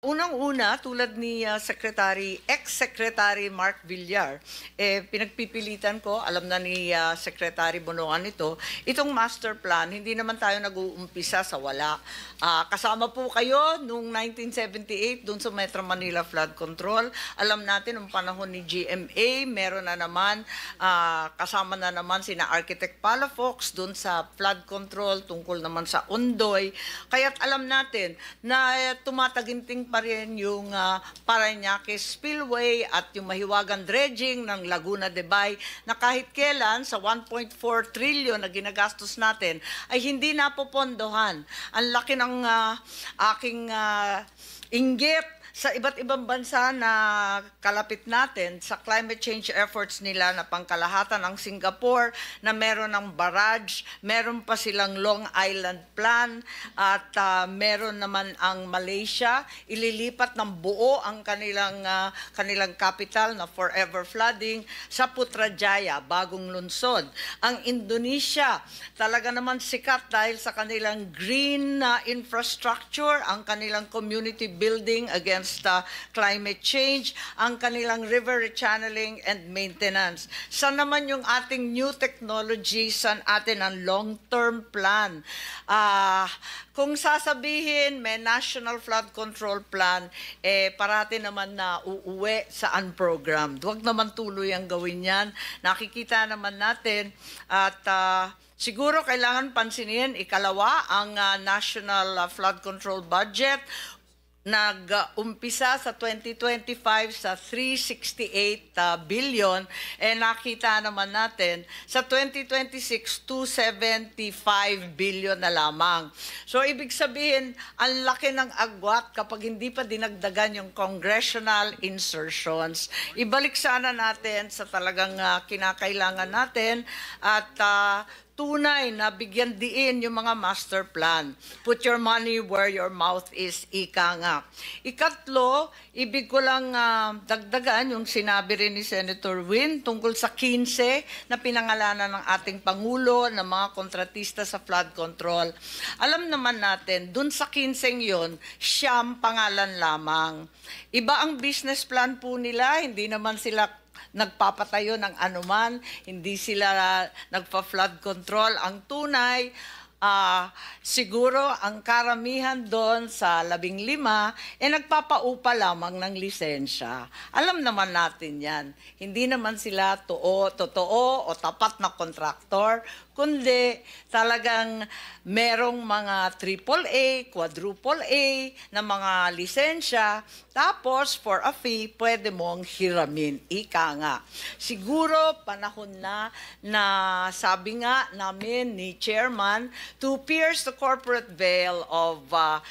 Unang-una, tulad ni Ex-Secretary Mark Villar, pinagpipilitan ko, alam na ni Secretary Bonoan ito, itong master plan, hindi naman tayo nag-uumpisa sa wala. Kasama po kayo noong 1978 doon sa Metro Manila Flood Control. Alam natin, noong panahon ni GMA, meron na naman, kasama na naman sina Architect Palafox doon sa flood control tungkol naman sa Ondoy. Kaya't alam natin na tumataginting pa rin yung Parañaque Spillway at yung mahiwagang dredging ng Laguna de Bay na kahit kailan sa 1.4 trillion na ginagastos natin ay hindi napopondohan. Ang laki ng aking inggit sa iba't ibang bansa na kalapit natin sa climate change efforts nila na pangkalahatan ang Singapore na meron ng barrage, meron pa silang Long Island Plan at meron naman ang Malaysia, ililipat ng buo ang kanilang capital na forever flooding sa Putrajaya, bagong lungsod. Ang Indonesia, talaga naman sikat dahil sa kanilang green infrastructure, ang kanilang community building against climate change, ang kanilang river rechanneling and maintenance. Saan naman yung ating new technology, saan atin ang long-term plan? Kung sasabihin may National Flood Control Plan, parati naman na uuwi sa unprogrammed. Huwag naman tuloy ang gawin yan. Nakikita naman natin at siguro kailangan pansinin, ikalawa, ang National Flood Control Budget nag-umpisa sa 2025 sa 368 billion, nakita naman natin sa 2026, 275 billion na lamang. So, ibig sabihin, ang laki ng agwat kapag hindi pa dinagdagan yung congressional insertions. Ibalik sana natin sa talagang kinakailangan natin at tunay na bigyan diin yung mga master plan. Put your money where your mouth is, ika nga. Ikatlo, ibig ko lang dagdagan yung sinabi rin ni Senator Win tungkol sa 15 na pinangalanan ng ating Pangulo ng mga kontratista sa flood control. Alam naman natin, dun sa 15 yon, siyam pangalan lamang. Iba ang business plan po nila, hindi naman sila nagpapatayo ng anuman, hindi sila nagpa-flood control. Ang tunay, siguro ang karamihan doon sa 15, nagpapaupa lamang ng lisensya. Alam naman natin yan. Hindi naman sila totoo o tapat na kontraktor, kundi talagang merong mga AAA, quadruple A na mga lisensya, tapos for a fee, pwede mong hiramin. Ika nga. Siguro panahon na sabi nga namin ni Chairman to pierce the corporate veil of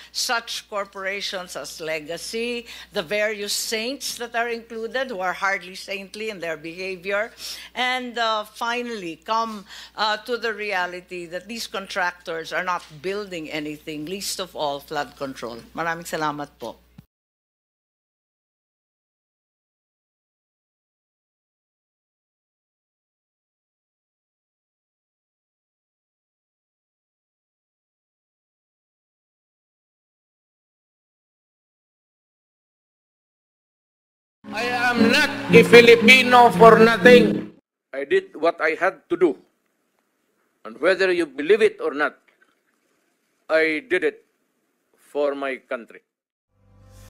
such corporations as Legacy, the various saints that are included who are hardly saintly in their behavior, and finally come to the reality that these contractors are not building anything, least of all flood control. Maraming salamat po. I am not a Filipino for nothing. I did what I had to do. And whether you believe it or not, I did it for my country.